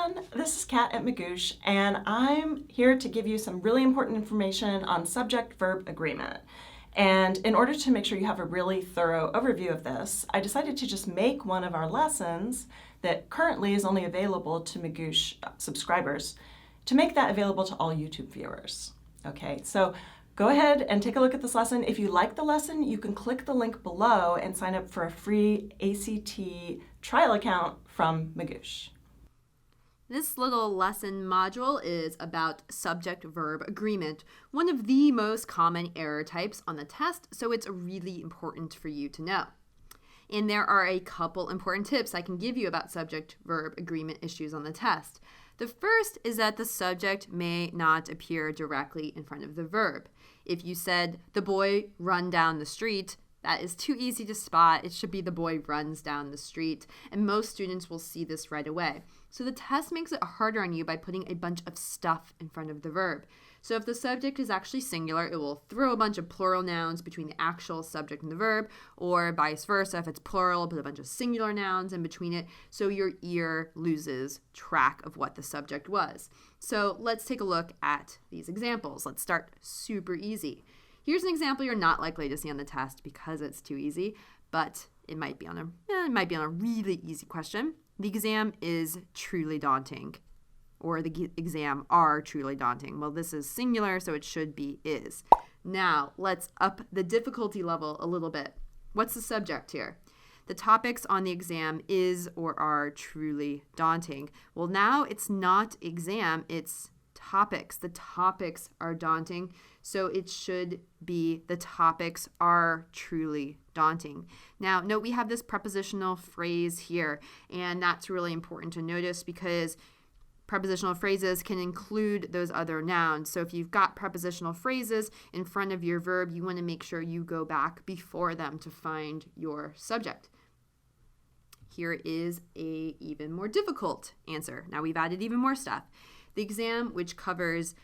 everyone, this is Kat at Magoosh, and I'm here to give you some really important information on subject-verb agreement. And in order to make sure you have a really thorough overview of this, I decided to just make one of our lessons that currently is only available to Magoosh subscribers, to make that available to all YouTube viewers. Okay, so go ahead and take a look at this lesson. If you like the lesson, you can click the link below and sign up for a free ACT trial account from Magoosh. This little lesson module is about subject-verb agreement, one of the most common error types on the test, so it's really important for you to know. And there are a couple important tips I can give you about subject-verb agreement issues on the test. The first is that the subject may not appear directly in front of the verb. If you said, "the boy run down the street," that is too easy to spot. It should be "the boy runs down the street," and most students will see this right away. So the test makes it harder on you by putting a bunch of stuff in front of the verb. So if the subject is actually singular, it will throw a bunch of plural nouns between the actual subject and the verb, or vice versa. If it's plural, put a bunch of singular nouns in between it, so your ear loses track of what the subject was. So let's take a look at these examples. Let's start super easy. Here's an example you're not likely to see on the test because it's too easy, but it might be on a really easy question. The exam is truly daunting, or the exam are truly daunting. Well, this is singular, so it should be is. Now, let's up the difficulty level a little bit. What's the subject here? The topics on the exam is or are truly daunting. Well, now it's not exam, it's topics. The topics are daunting, so it should be the topics are truly daunting. Now, note we have this prepositional phrase here, and that's really important to notice because prepositional phrases can include those other nouns. So if you've got prepositional phrases in front of your verb, you want to make sure you go back before them to find your subject. Here is a even more difficult answer. Now we've added even more stuff. The exam, which covers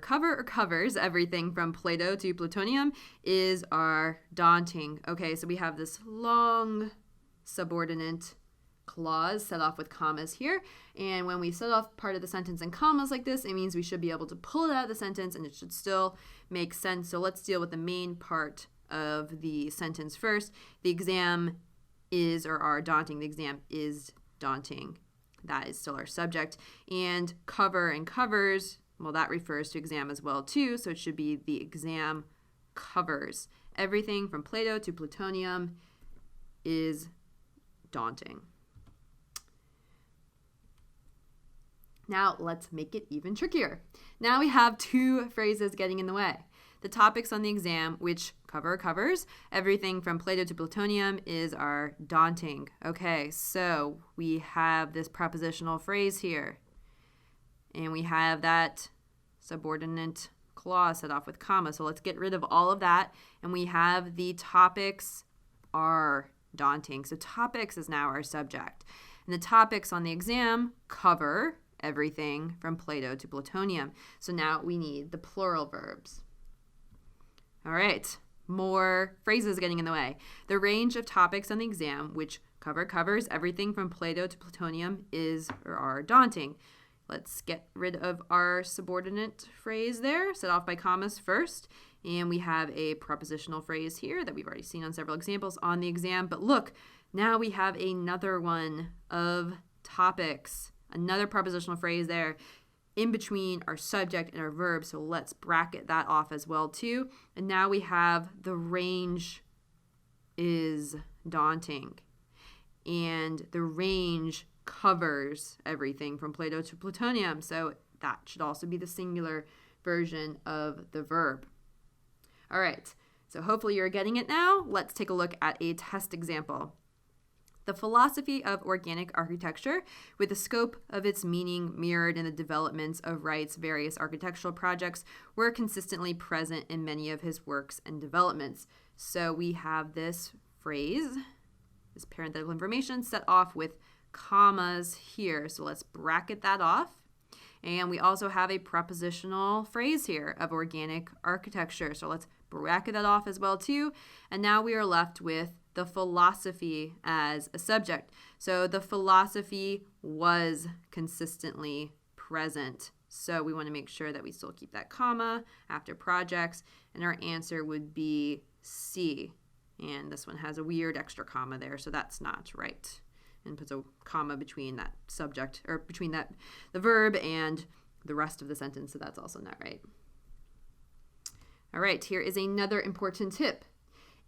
covers everything from Plato to plutonium, is our daunting. Okay, so we have this long subordinate clause set off with commas here, and when we set off part of the sentence in commas like this, it means we should be able to pull it out of the sentence and it should still make sense. So let's deal with the main part of the sentence first. The exam is or are daunting. The exam is daunting. That is still our subject. And cover and covers, well, that refers to exam as well too, so it should be the exam covers. Everything from Plato to plutonium is daunting. Now let's make it even trickier. Now we have two phrases getting in the way. The topics on the exam, which covers everything from Plato to plutonium, is our daunting. Okay, so we have this prepositional phrase here, and we have that subordinate clause set off with comma. So let's get rid of all of that, and we have the topics are daunting. So topics is now our subject, and the topics on the exam cover everything from Plato to plutonium. So now we need the plural verbs. All right, more phrases getting in the way. The range of topics on the exam, which covers everything from Plato to plutonium, is or are daunting. Let's get rid of our subordinate phrase there, set off by commas first. And we have a prepositional phrase here that we've already seen on several examples on the exam. But look, now we have another one of topics, another prepositional phrase there in between our subject and our verb, so let's bracket that off as well too. And now we have the range is daunting, and the range covers everything from Plato to plutonium, so that should also be the singular version of the verb. All right, so hopefully you're getting it now. Let's take a look at a test example. The philosophy of organic architecture, with the scope of its meaning mirrored in the developments of Wright's various architectural projects, were consistently present in many of his works and developments. So we have this phrase, this parenthetical information, set off with commas here. So let's bracket that off. And we also have a prepositional phrase here of organic architecture. So let's bracket that off as well too. And now we are left with the philosophy as a subject. So the philosophy was consistently present. So we want to make sure that we still keep that comma after projects, and our answer would be C. And this one has a weird extra comma there, so that's not right. And puts a comma between that subject, or between that the verb and the rest of the sentence, so that's also not right. All right, here is another important tip.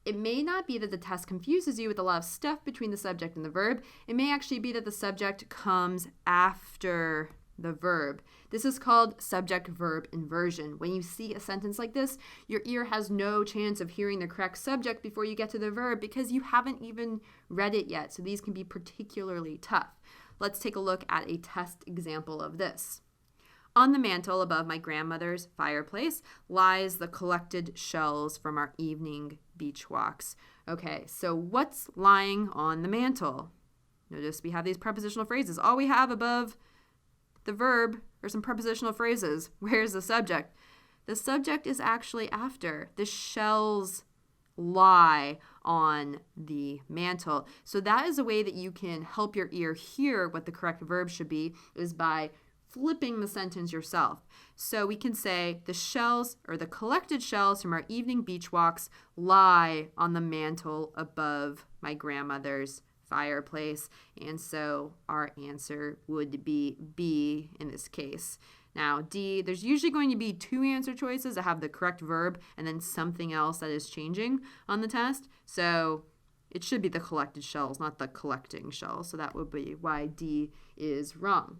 It may not be that the test confuses you with a lot of stuff between the subject and the verb. It may actually be that the subject comes after the verb. This is called subject-verb inversion. When you see a sentence like this, your ear has no chance of hearing the correct subject before you get to the verb because you haven't even read it yet. So these can be particularly tough. Let's take a look at a test example of this. On the mantel above my grandmother's fireplace lies the collected shells from our evening beach walks. Okay, so what's lying on the mantel? Notice we have these prepositional phrases. All we have above the verb are some prepositional phrases. Where's the subject? The subject is actually after. The shells lie on the mantel. So that is a way that you can help your ear hear what the correct verb should be, is by flipping the sentence yourself. So we can say the shells, or the collected shells from our evening beach walks, lie on the mantel above my grandmother's fireplace. And so our answer would be B in this case. Now D, there's usually going to be two answer choices that have the correct verb and then something else that is changing on the test. So it should be the collected shells, not the collecting shells. So that would be why D is wrong.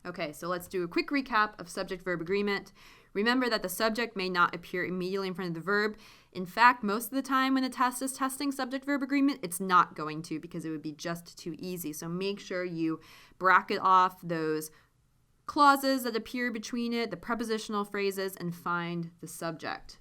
Okay, so let's do a quick recap of subject-verb agreement. Remember that the subject may not appear immediately in front of the verb. In fact, most of the time when the test is testing subject-verb agreement, it's not going to, because it would be just too easy. So make sure you bracket off those clauses that appear between it, the prepositional phrases, and find the subject.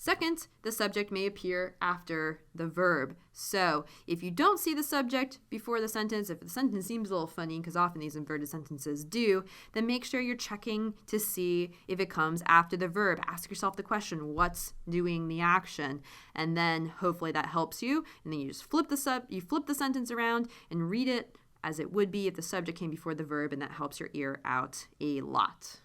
Second, the subject may appear after the verb. So if you don't see the subject before the sentence, if the sentence seems a little funny, because often these inverted sentences do, then make sure you're checking to see if it comes after the verb. Ask yourself the question, what's doing the action? And then hopefully that helps you. And then you just flip the sentence around and read it as it would be if the subject came before the verb, and that helps your ear out a lot.